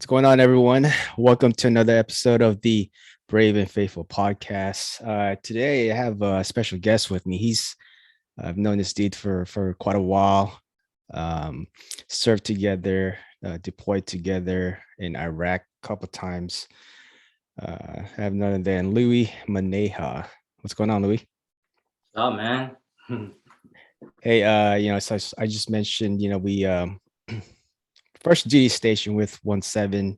What's going on, everyone? Welcome to another episode of the Brave and Faithful podcast. Today, I have a special guest with me. I've known this dude for quite a while. Um, Served together, deployed together in Iraq a couple times. I have none other than Louie Maneja. What's going on, Louie? Oh man. Hey, so I just mentioned, we first duty station with 17,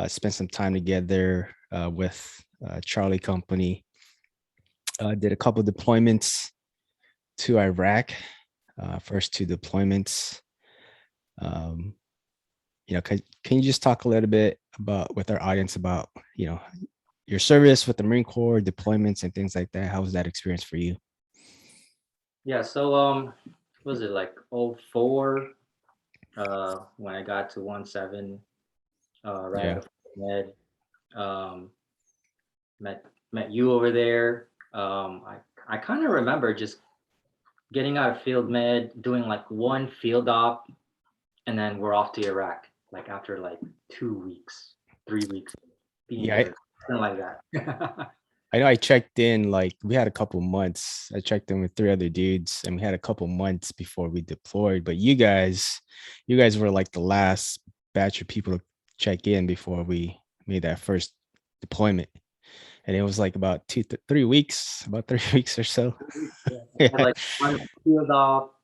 spent some time together with Charlie Company. Did a couple deployments to Iraq. First two deployments. Um, can you just talk a little bit about with our audience about your service with the Marine Corps, deployments, and things like that? How was that experience for you? Yeah, so was it like '04 when I got to 17 right out Yeah, of med. Um met you over there. I kind of remember just getting out of field med, doing like one field op, and then we're off to Iraq like after like 2 weeks, 3 weeks being yeah. there, something like that. I know I checked in, like we had a couple months. I checked in with three other dudes and we had a couple months before we deployed. But you guys were like the last batch of people to check in before we made that first deployment. And it was like about 3 weeks, about 3 weeks or so. Yeah, I had Yeah. like one field op.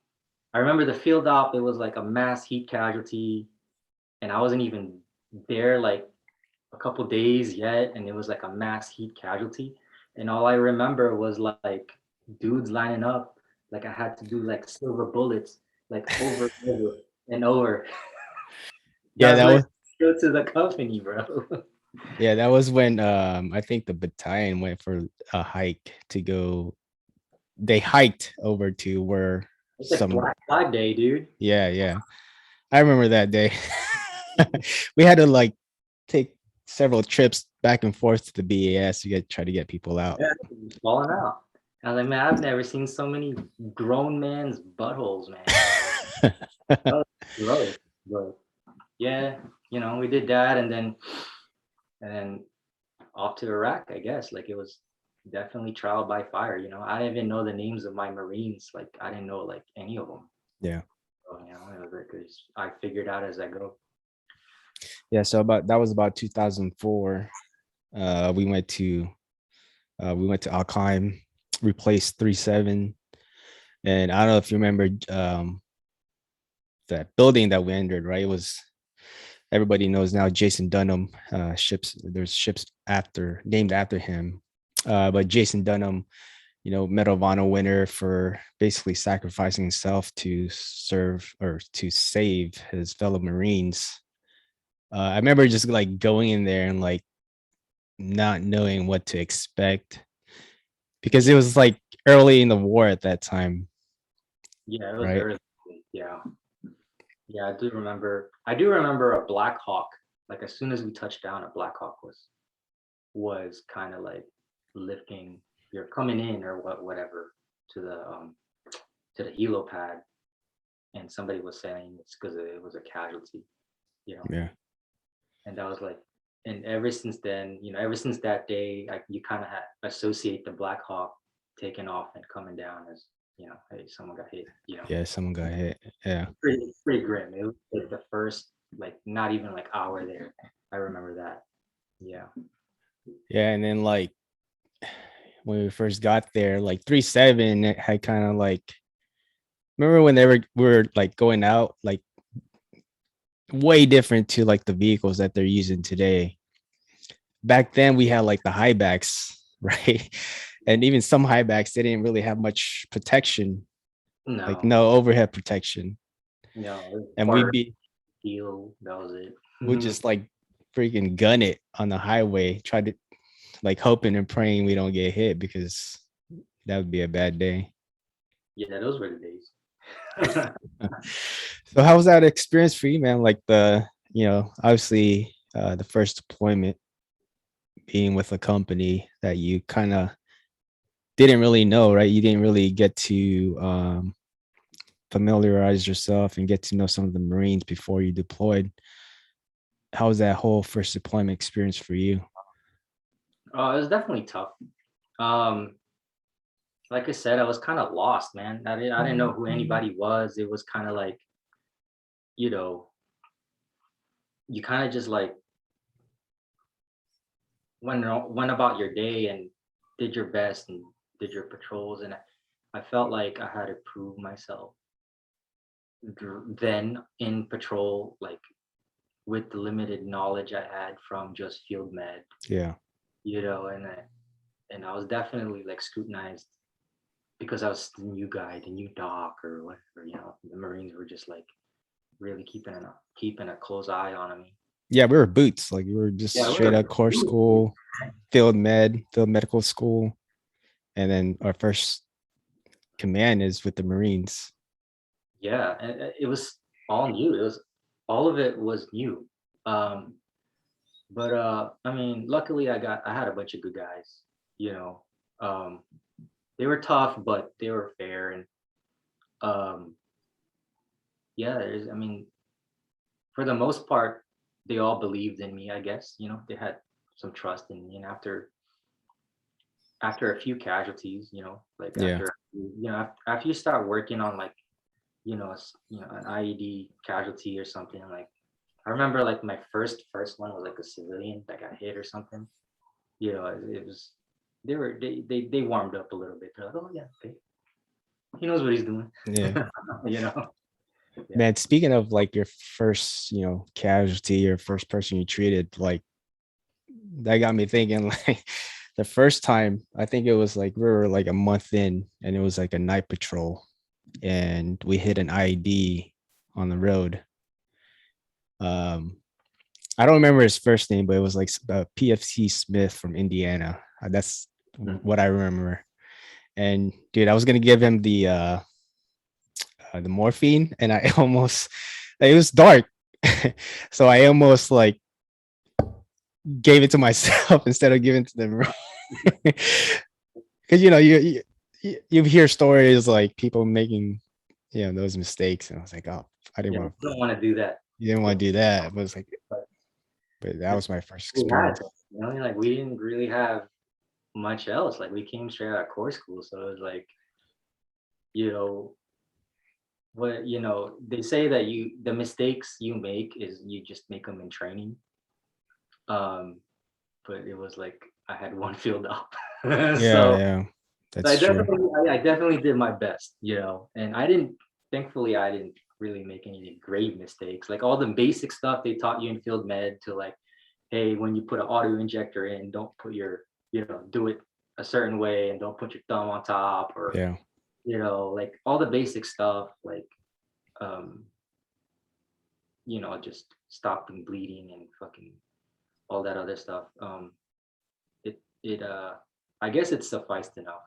I remember the field op, it was like a mass heat casualty, and I wasn't even there like a couple days yet, and it was like a mass heat casualty. And all I remember was like dudes lining up, like I had to do like silver bullets, like over and over and over. Yeah, That's that what was go to the company, bro. yeah, that was when I think the battalion went for a hike to go. They hiked over to where It's like some Black Flag Day, dude. yeah. I remember that day. We had to like take several trips back and forth to the BAS to try to get people out. Yeah, falling out. I was like, man, I've never seen so many grown man's buttholes, man. That was gross, but yeah, we did that, and then off to Iraq, I guess. Like it was definitely trial by fire. I didn't even know the names of my Marines. Like I didn't know like any of them. Yeah. So, it was like I figured out as I go. Yeah. So that was about 2004. Uh, we went to we went to Alkheim, replaced 37. And I don't know if you remember that building that we entered, right? It was everybody knows now Jason Dunham. There's ships named after him. But Jason Dunham, Medal of Honor winner for basically sacrificing himself to serve or to save his fellow Marines. I remember just like going in there and like not knowing what to expect because it was like early in the war at that time, Yeah, it was right? early. Yeah, yeah, I do remember. I do remember a Black Hawk. Like as soon as we touched down, a Black Hawk was kind of like lifting. You're coming in or whatever to the helo pad, and somebody was saying it's because it was a casualty. You know, Yeah. and that was like, and ever since then, ever since that day, you kind of associate the Black Hawk taking off and coming down as, hey, someone got hit. Yeah. Someone got hit. Yeah. Pretty grim. It was like the first, like not even like hour there. I remember that. Yeah. Yeah. And then like when we first got there, like 3-7, it had kind of like remember when we were like going out, like way different to like the vehicles that they're using today. Back then we had like the high backs, right? And even some high backs, they didn't really have much protection, like No, no overhead protection. no, it was And part of the deal. That was it. we'd just like freaking gun it on the highway, try to like hoping and praying we don't get hit because that would be a bad day. Yeah, those were the days. So how was that experience for you, man? Like obviously the first deployment being with a company that you kind of didn't really know, right? You didn't really get to familiarize yourself and get to know some of the Marines before you deployed. how was that whole first deployment experience for you? It was definitely tough. Um, like I said, I was kind of lost, man. I didn't know who anybody was. It was kind of like, you know, you kind of just like went about your day and did your best and did your patrols, and I felt like I had to prove myself then in patrol, like with the limited knowledge I had from just field med, Yeah. and I was definitely like scrutinized because I was the new guy, the new doc or whatever. The Marines were just like really keeping a close eye on me. Yeah, we were boots. Like we were just Yeah, straight up core school, field medical school. And then our first command is with the Marines. yeah, and it was all new. All of it was new. Um, but I mean, luckily I had a bunch of good guys. You know, um, they were tough, but they were fair, and um, yeah, I mean, for the most part, they all believed in me. I guess they had some trust in me, and after a few casualties, like Yeah. after you start working on like an IED casualty or something. Like I remember like my first one was like a civilian that got hit or something. It was they warmed up a little bit. They're like, oh yeah, okay, he knows what he's doing. Yeah. you know. Yeah. Man, speaking of like your first, casualty or first person you treated, like that got me thinking like the first time, I think it was like we were like a month in and it was like a night patrol and we hit an IED on the road. Um, I don't remember his first name, but it was like PFC Smith from Indiana. That's Mhm. what I remember. And dude, I was gonna give him the morphine, and I almost it was dark, so I almost like gave it to myself instead of giving it to them. Because you hear stories like people making those mistakes, and I was like, oh, I didn't Yeah, want you don't want to do that. you didn't want to do that, but it's like, But but that was my first we had experience. to, like we didn't really have much else. Like we came straight out of core school, so it was like, you know, they say that the mistakes you make is you just make them in training. Um, but it was like I had one field up, Yeah, so yeah, I that's true. definitely I definitely did my best, and thankfully I didn't really make any grave mistakes. Like all the basic stuff they taught you in field med to like, hey, when you put an auto injector in, don't put do it a certain way and don't put your thumb on top, or Yeah. like all the basic stuff, like um, just stopping bleeding and fucking all that other stuff. It I guess it sufficed enough,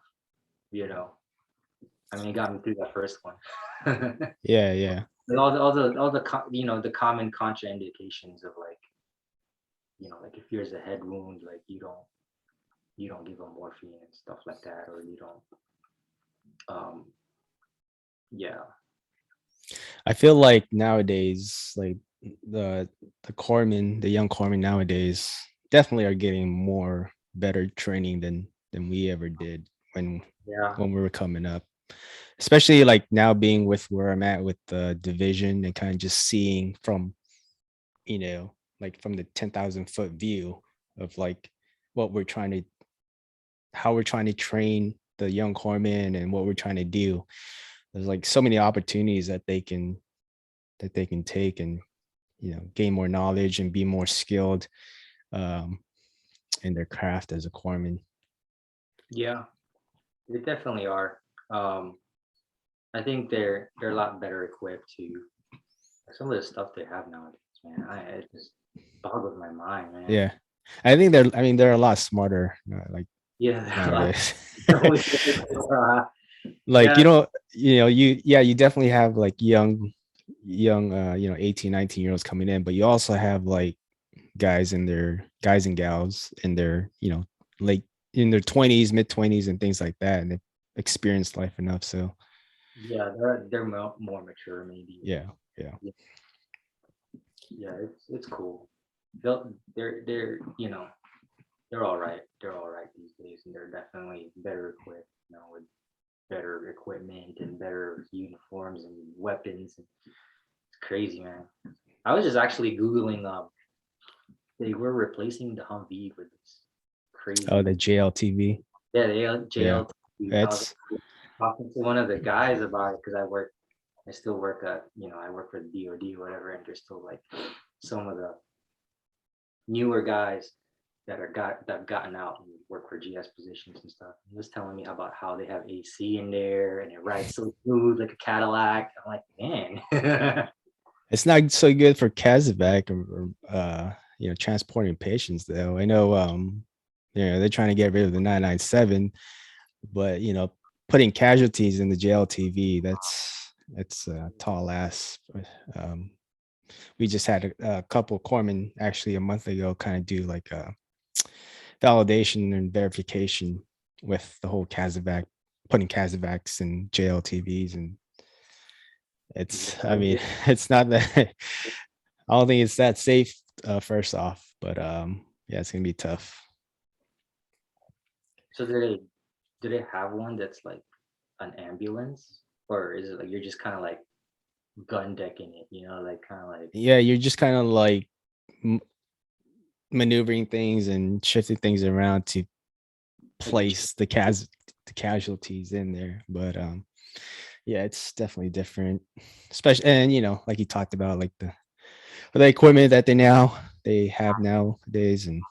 you know. I mean, it got me through that first one. Yeah, yeah. And all the the common contraindications of like, like if there's a head wound, like you don't give them morphine and stuff like that, or you don't um yeah. I feel like nowadays, like the young corpsmen nowadays, definitely are getting more better training than we ever did Yeah. when we were coming up. Especially like now being with where I'm at with the division and kind of just seeing from, like from the 10,000 foot view of like what we're trying to how we're trying to train the young corpsmen and what we're trying to do. There's like so many opportunities that they can take and gain more knowledge and be more skilled um, in their craft as a corpsman. Yeah, they definitely are. um I think they're a lot better equipped to some of the stuff they have nowadays, man. It just boggles my mind, man. Yeah, I think they're a lot smarter like Yeah, they're a lot. nowadays. Like Yeah, you definitely have like young 18, 19 year olds coming in, but you also have like guys and gals in their late in their 20s, mid 20s, and things like that, and they've experienced life enough. So yeah, they're more mature, maybe. yeah, yeah. Yeah, it's cool. they're they're all right. They're all right these days, and they're definitely better equipped. With better equipment and better uniforms and weapons. It's crazy, man. I was just actually googling. They were replacing the Humvee with this Oh, crazy. the JLTV. Yeah, the Yeah, JLT. I was it's talking to one of the guys about it because I still work at, I work for the DoD or whatever, and there's still like some of the newer guys that have gotten out and work for GS positions and stuff. He was telling me about how they have AC in there and it rides so smooth like a Cadillac. I'm like, man. it's not so good for Kazakhstan transporting patients though. I know they're trying to get rid of the 997, but putting casualties in the JLTV, that's a tall ass. Um, we just had a couple corpsmen actually a month ago kind of do like a validation and verification with the whole Kazakhstan, putting Kazakhs and JLTVs, and I mean, it's not that I don't think it's that safe. First off, but yeah, it's gonna be tough. So do they have one that's like an ambulance, or is it like you're just kind of like gun decking it, like kind of like Yeah, you're just kind of like m- maneuvering things and shifting things around to like a place the casualties in there, but yeah, it's definitely different, especially, and like you talked about, like the equipment that they have nowadays, and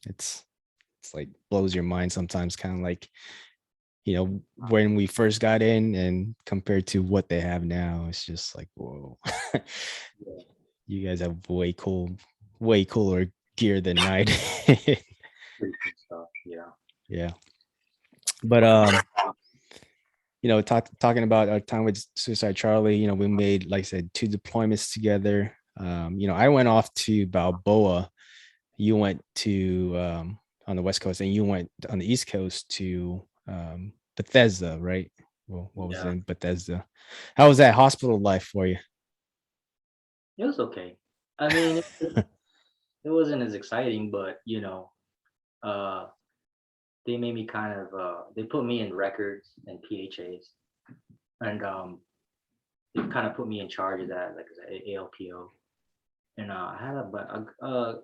it's like blows your mind sometimes, kind of like when we first got in and compared to what they have now, it's just like, whoa. You guys have way cooler gear than I did. pretty cool stuff. Yeah. Yeah, but talking about our time with Suicide Charlie, we made, like I said, 2 deployments together. I went off to Balboa. You went to on the West Coast, and you went on the East Coast to Bethesda, right? Well, what was Yeah. in Bethesda? How was that hospital life for you? It was okay. I mean, it wasn't as exciting, but uh, they made me kind of they put me in records and PHAs, and they kind of put me in charge of that, like as a ALPO, and I had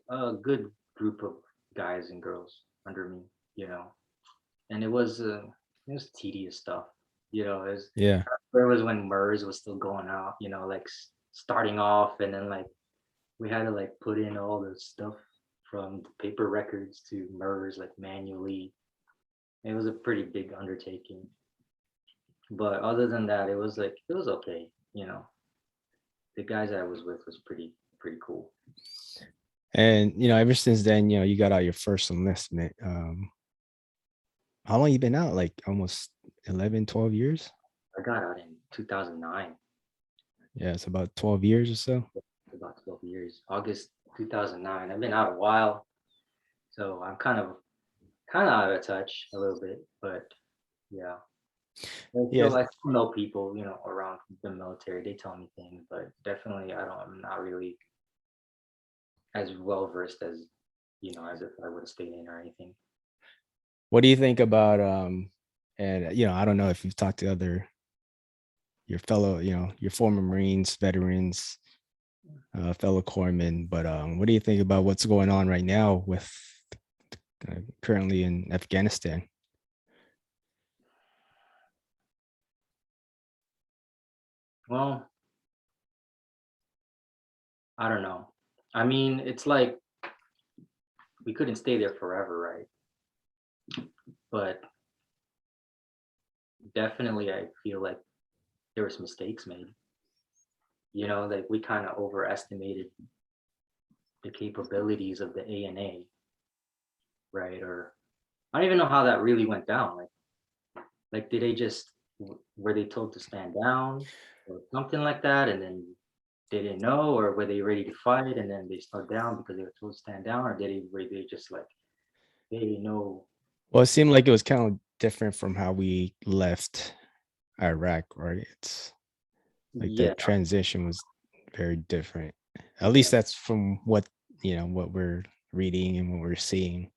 a good group of guys and girls under me, you know, and it was tedious stuff, Yeah. where it was when MERS was still going out, like starting off, and then like we had to like put in all the stuff from the paper records to MERS like manually. It was a pretty big undertaking. But other than that, it was okay. The guys I was with was pretty cool. And ever since then, you got out your first enlistment. How long you been out? Like almost 11, 12 years? I got out in 2009, Yeah, it's about 12 years or so. about 12 years. August 2009. I've been out a while, so I'm kind of out of touch a little bit, but yeah. Yes. I still know people, around the military. They tell me things, but definitely I'm not really as well versed as as if I would have stayed in or anything. What do you think about and I don't know if you've talked to your fellow, your former Marines, veterans, fellow corpsmen, but what do you think about what's going on right now with currently in Afghanistan? Well, I don't know. I mean, it's like we couldn't stay there forever, right? But definitely, I feel like there was mistakes made. Like we kind of overestimated the capabilities of the ANA, right? Or I don't even know how that really went down. Like did they just were they told to stand down or something like that, and then they didn't know, or were they ready to fight and then they stood down because they were told to stand down, or were they just like they know? Well, it seemed like it was kind of different from how we left Iraq, right? It's like the Yeah, transition was very different. At least yeah, that's from what what we're reading and what we're seeing.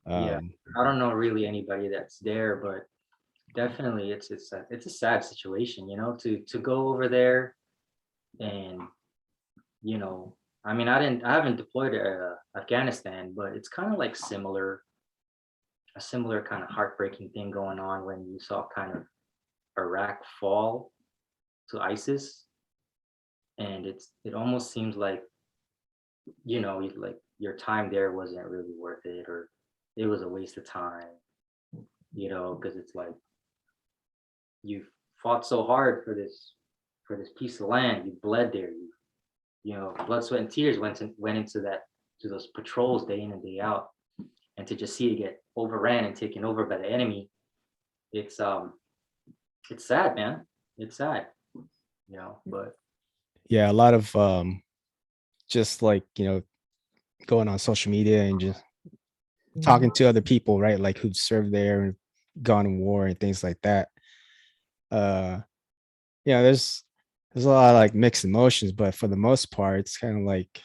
Yeah, Um, I don't know really anybody that's there, but definitely it's a sad situation, to go over there and you know, I mean, I haven't deployed to Afghanistan, but it's kind of like a similar kind of heartbreaking thing going on when you saw kind of Iraq fall to ISIS, and it almost seems like like your time there wasn't really worth it, or it was a waste of time, because it's like you fought so hard for this piece of land, you bled there, blood, sweat, and tears went into those patrols day in and day out, and to just see it get overran and taken over by the enemy, it's it's sad, man. It's sad, but yeah, a lot of just like going on social media and just talking to other people, right? Like who've served there and gone to war and things like that. Uh, there's a lot of like mixed emotions, but for the most part, it's kind of like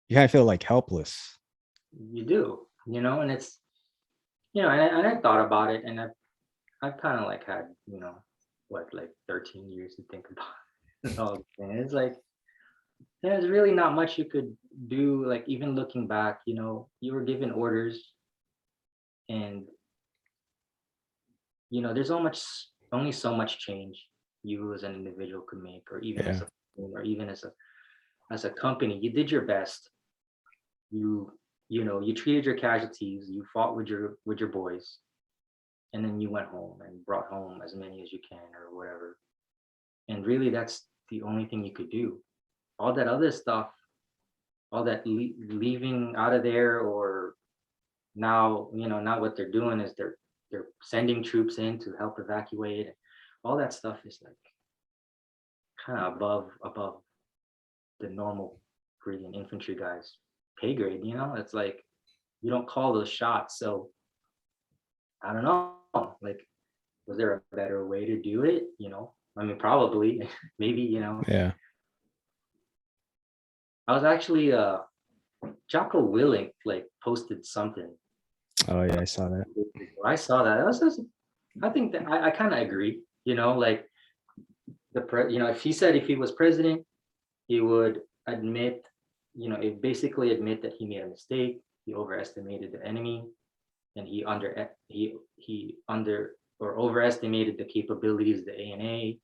you kind of feel like helpless. you do, and it's and I thought about it, and I've kind of like had what, like 13 years to think about it all, and it's like there's really not much you could do. Like even looking back, you were given orders, and there's only so much change you as an individual could make, or even as Yeah. a or even as a company. You did your best. You you treated your casualties. You fought with your boys, and then you went home and brought home as many as you can, or whatever. And really, that's the only thing you could do. All that other stuff, all that leaving out of there, or now what they're doing is they're sending troops in to help evacuate. All that stuff is like kind of above the normal freaking infantry guys pay grade. It's like you don't call those shots. So I don't know, like, was there a better way to do it? I mean, probably. Maybe. Yeah. I was actually Jocko Willink like posted something. Oh yeah, I saw that. I saw that. I think that I kind of agree. Like if he said if he was president, he would admit, it basically admit that he made a mistake. He overestimated the enemy, and he under or overestimated the capabilities of the ANA,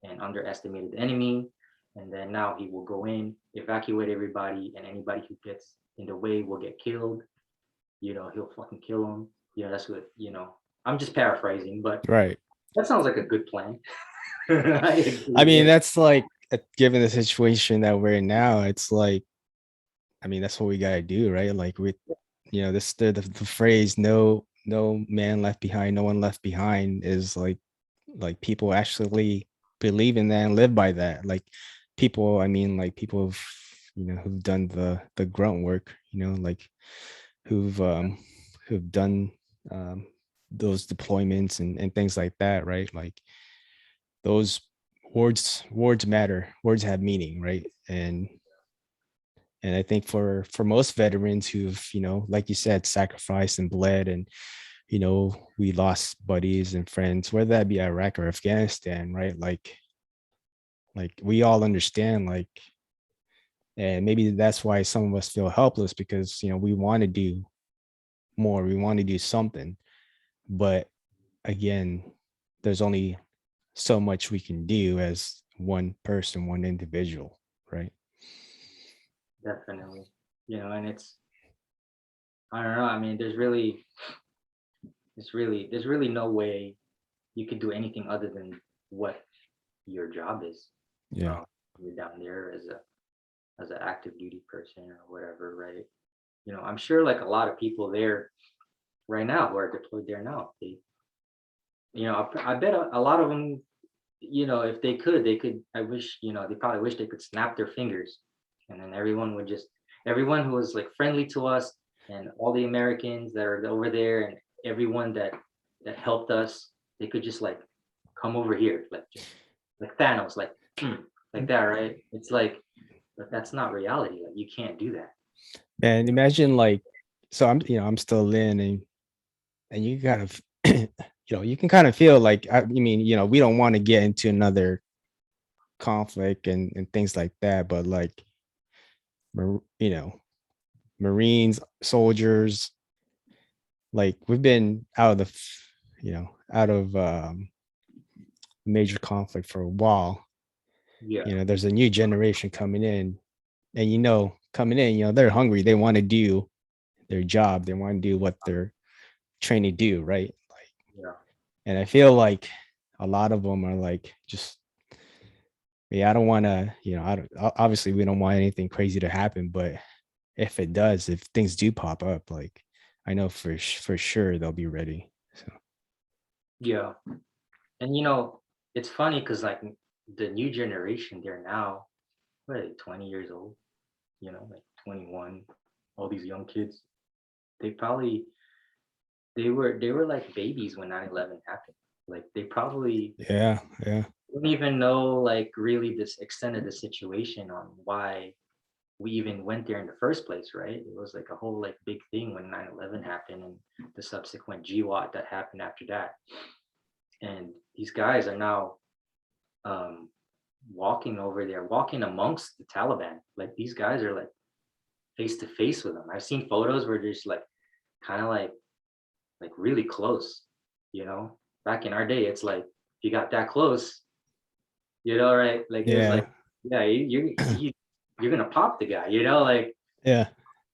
and underestimated the enemy. And then now he will go in, evacuate everybody, and anybody who gets in the way will get killed. He'll fucking kill them. That's what. I'm just paraphrasing, but Right. that sounds like a good plan. I I agree. mean, Yeah. that's like given the situation that we're in now, it's like, I mean, that's what we gotta do, right? Like with, this the phrase "no man left behind, no one left behind" is like people actually believe in that and live by that. Like people, I mean, like people who've done the grunt work, like who've um who've done um those deployments and things like that, right? Like those words matter. Words have meaning, right? And I think for most veterans who've, like you said, sacrificed and bled, and we lost buddies and friends, whether that be Iraq or Afghanistan, right? Like we all understand, like, and maybe that's why some of us feel helpless, because we want to do more, we want to do something, but again, there's only so much we can do as one person, one individual, right? Definitely. And I don't know. I mean, there's really no way you could do anything other than what your job is. Yeah. You're down there as an active duty person or whatever, right? I'm sure like a lot of people there right now who are deployed there now, I bet a lot of them, if they could, I wish, they probably wish they could snap their fingers, and then everyone who was like friendly to us, and all the Americans that are over there, and everyone that helped us, they could just like come over here, like just like Thanos, like like that, right? It's like but that's not reality. Like you can't do that. Man, imagine like, so I'm still in, and you kind of, you can kind of feel like, I mean, we don't want to get into another conflict and things like that, but like, you know, Marines, soldiers, like we've been out of out of major conflict for a while. Yeah, There's a new generation coming in, and coming in, they're hungry. They want to do their job. They want to do what they're trained to do, right? Like, yeah, and I feel like a lot of them are like, just, yeah, I don't want to, I don't, obviously we don't want anything crazy to happen, but if it does, if things do pop up, like, I know for sure they'll be ready. So yeah. And it's funny because like the new generation, they're now what are they, 20 years old, like 21, all these young kids. They probably they were like babies when 9/11 happened. Like they probably yeah, yeah, didn't even know like really this extent of the situation on why we even went there in the first place, right? It was like a whole like big thing when 9/11 happened and the subsequent GWAT that happened after that. And these guys are now um, walking over there, walking amongst the Taliban. Like these guys are like face to face with them. I've seen photos where they're just like kind of like really close. Back in our day, it's like if you got that close, right? Like it was yeah. like, yeah, you're gonna pop the guy, like Yeah.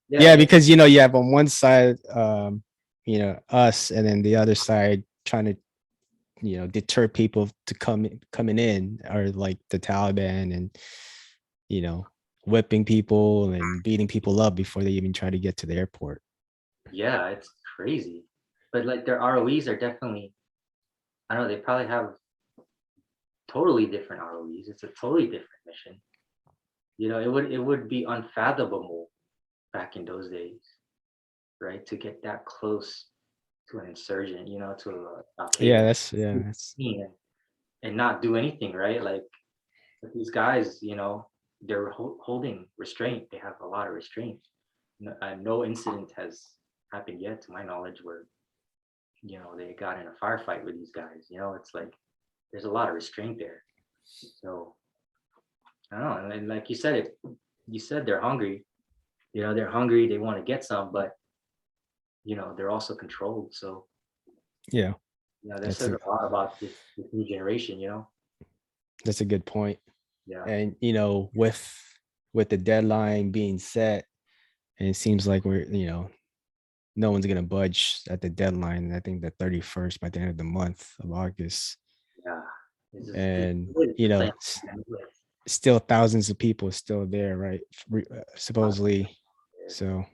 yeah, Yeah, because you have on one side us, and then the other side trying to deter people to coming in, or like the Taliban, and you know whipping people and beating people up before they even try to get to the airport. yeah, it's crazy. But like their ROEs are definitely, I don't know, they probably have totally different ROEs. It's a totally different mission. It would be unfathomable back in those days, right? To get that close to an insurgent, to Al Yeah, Qaeda that's and not do anything, right? Like but these guys, they're holding restraint. They have a lot of restraint. No incident has happened yet, to my knowledge, where they got in a firefight with these guys. It's like there's a lot of restraint there. So I don't know. And like you said they're hungry. They're hungry. They want to get some, but they're also controlled. So yeah, that that's says a a lot about this new generation. that's a good point. Yeah, And with the deadline being set, and it seems like we're no one's gonna budge at the deadline. I think the 31st, by the end of the month of August. yeah. This And is playing. still thousands of people still there, right? Supposedly. So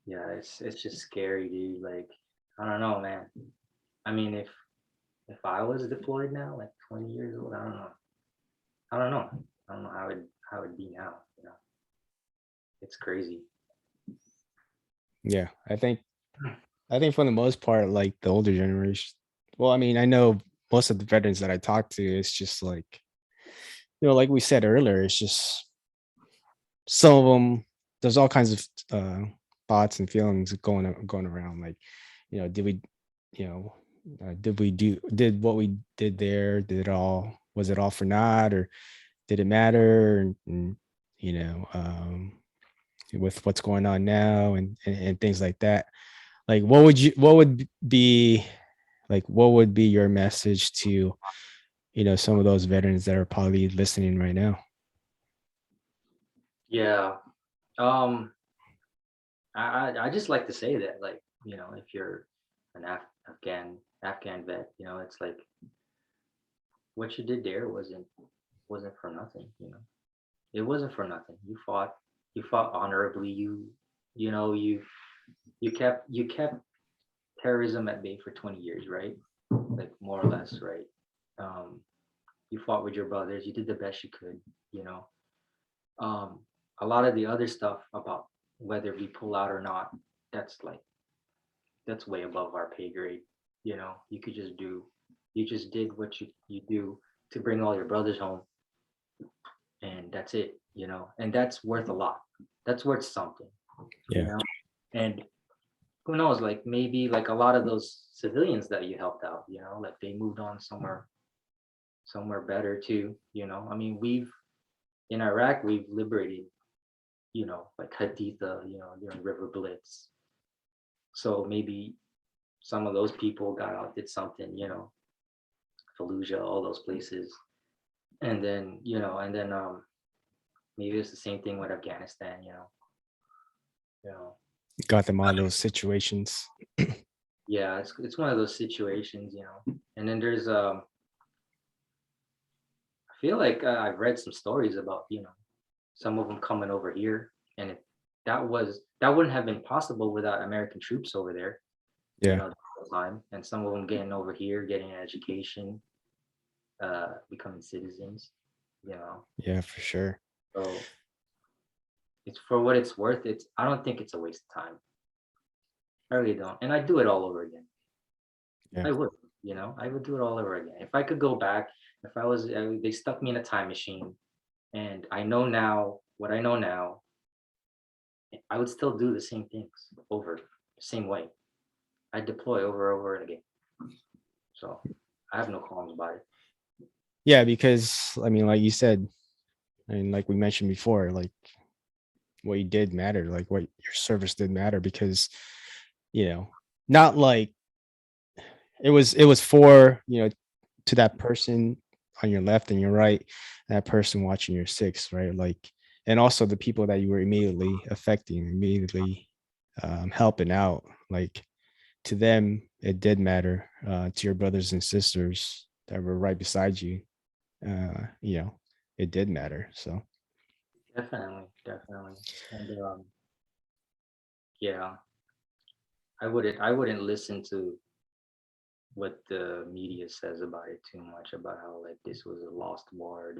Yeah, it's just scary, dude. Like, I don't know, man. I mean, if I was deployed now, like 20 years old, I don't know. I don't know. I don't know how it'd be now. It's crazy. yeah, I think for the most part, like the older generation. Well, I mean, I know most of the veterans that I talk to, it's just like, like we said earlier, it's just some of them. There's all kinds of thoughts and feelings going around. Like, did we, you know, did what we did there? Did it all? Was it all for naught, or did it matter? And with what's going on now, and things like that. Like, what would be your message to some of those veterans that are probably listening right now? Yeah. Um. I just like to say that, like, if you're an Afghan vet, it's like what you did there wasn't for nothing. It wasn't for nothing. You fought honorably. You kept terrorism at bay for 20 years, right? Like more or less, right? Um, you fought with your brothers. You did the best you could. You know, um, a lot of the other stuff about whether we pull out or not, that's like that's way above our pay grade. You just did what you do to bring all your brothers home. and that's it, and that's worth a lot. That's worth something, you Yeah. know. And who knows, like maybe like a lot of those civilians that you helped out, like they moved on somewhere better too, I mean, we've in Iraq we've liberated, like Haditha, during River Blitz. So maybe some of those people got out, did something, Fallujah, all those places. And then, maybe it's the same thing with Afghanistan, you know. Got them out of those situations. Yeah, it's one of those situations, And then there's I feel like I've read some stories about, some of them coming over here, and that wouldn't have been possible without American troops over there, Yeah. the whole time, and some of them getting over here, getting an education, becoming citizens, you know. Yeah, for sure. So it's for what it's worth. I don't think it's a waste of time. I really don't, and I'd do it all over again. Yeah. I would, I would do it all over again. If I could go back, if I was, they stuck me in a time machine, and I know now what I know now, I would still do the same things over, the same way. I deploy over and again. So I have no qualms about it. Yeah, because I mean, like you said, and like we mentioned before, like what you did matter, like what your service did matter, because not like it was for to that person on your left and your right, that person watching your six, right? Like, and also the people that you were immediately affecting, immediately helping out, like to them it did matter, to your brothers and sisters that were right beside you, it did matter. So Definitely, definitely. And yeah, I wouldn't listen to what the media says about it too much, about how like this was a lost war,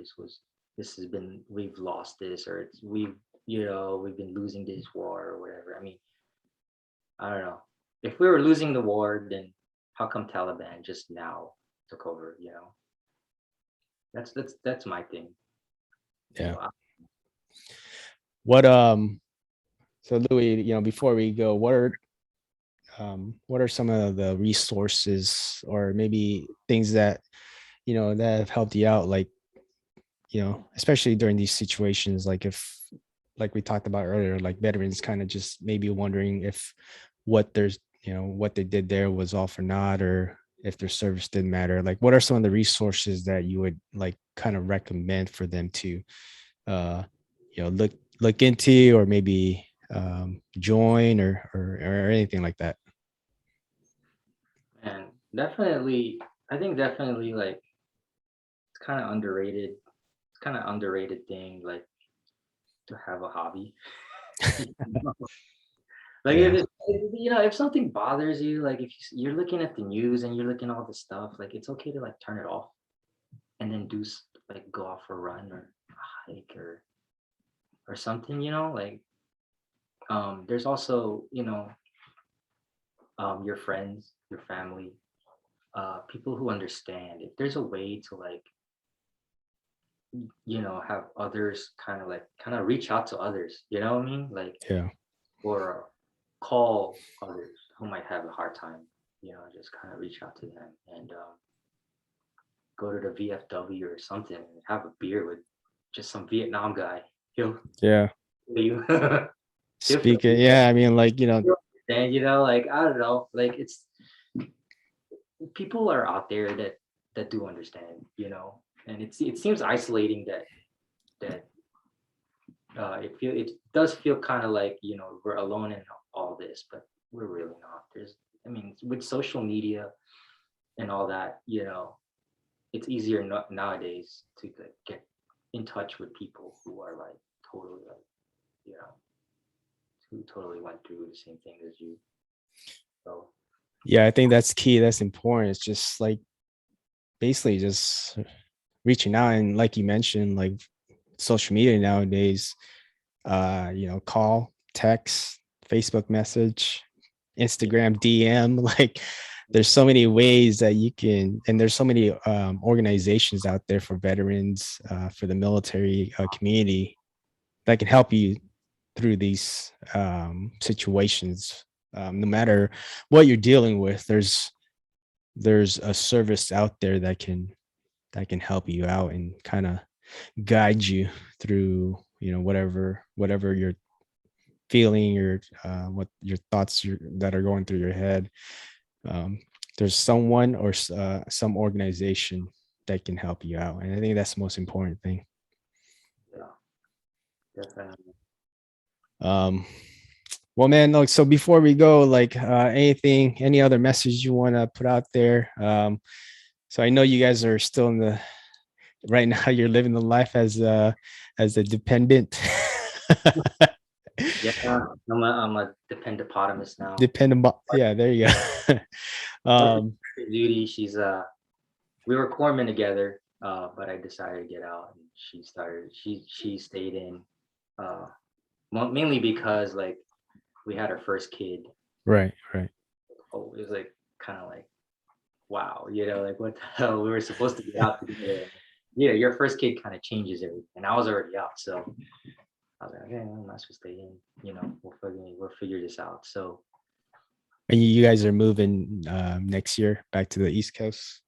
this has been, we've lost this, or we've been losing this war or whatever. I mean, I don't know. If we were losing the war, then how come Taliban just now took over, That's my thing. yeah. So What so Louis, before we go, what are some of the resources or maybe things that that have helped you out, like especially during these situations, like if, like we talked about earlier, like veterans kind of just maybe wondering if what there's what they did there was all for naught, or if their service didn't matter. Like, what are some of the resources that you would like kind of recommend for them to uh look into, or maybe join, or anything like that? and definitely, I think definitely like it's kind of underrated. It's kind of underrated thing, like to have a hobby. Like Yeah. if something bothers you, like if you're looking at the news and you're looking at all this stuff, like it's okay to like turn it off and then like go off for a run or a hike or something, like there's also, your friends, your family, people who understand. If there's a way to like, have others kind of reach out to others, you know what I mean? Like, Yeah. or call others who might have a hard time, just kind of reach out to them and go to the VFW or something and have a beer with just some Vietnam guy. He'll Yeah. feel you. He'll feel Speaking, you. yeah, I mean, like, And like I don't know, like it's people are out there that do understand, and it seems isolating that it does feel kind of like we're alone in all this, but we're really not. I mean, with social media and all that, it's easier nowadays to like, get in touch with people who are like totally like you know who totally went through the same thing as you. So yeah, I think that's key. That's important. It's just like basically just reaching out, and like you mentioned, like social media nowadays, call, text, Facebook message, Instagram DM, like there's so many ways that you can, and there's so many organizations out there for veterans, for the military community that can help you through these situations. No matter what you're dealing with, there's a service out there that can help you out and kind of guide you through, whatever you're feeling, or what your thoughts that are going through your head. um, there's someone or some organization that can help you out, and I think that's the most important thing. Yeah, definitely. um, well, man, like, so before we go, like, any other message you want to put out there? So I know you guys are still in the right now, you're living the life as a dependent. Yeah, I'm a dependopotamus now. Dependent, yeah, there you go. Duty, we were corpsmen together, but I decided to get out, and she stayed in, uh, mainly because like we had our first kid. Right, right. Oh, it was like kind of like wow, like what the hell? We were supposed to get out together. Yeah, your first kid kind of changes everything, and I was already out, so I was like, okay, I'm not supposed to stay in. We'll figure this out. So And you guys are moving next year back to the East Coast?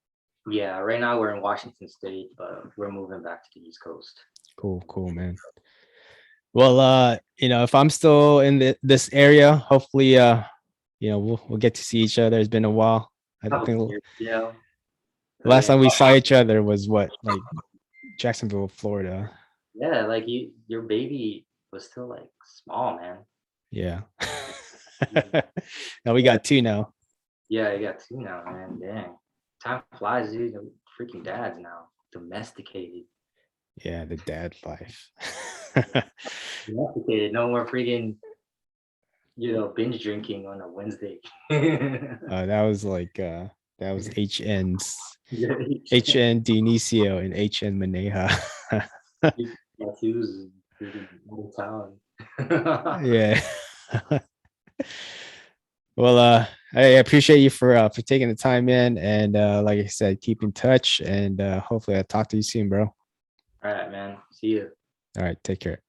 yeah, right now we're in Washington State, but we're moving back to the East Coast. Cool, cool, man. Well, if I'm still in this area, hopefully, we'll get to see each other. It's been a while. I don't Couple think years, yeah. last time we saw each other was what, like Jacksonville, Florida. Yeah, like your baby was still like small, man. Yeah. Now we got two now. Yeah, you got two now, man. Dang, time flies, dude. Freaking dads now, domesticated. Yeah, the dad life. Domesticated. No more freaking, binge drinking on a Wednesday. That was HN Dinicio and HN Maneja. Tattoos in old town. Yeah. Well, I appreciate you for taking the time in, and like I said, keep in touch, and hopefully I'll talk to you soon, bro. All right, man. See you. All right, take care.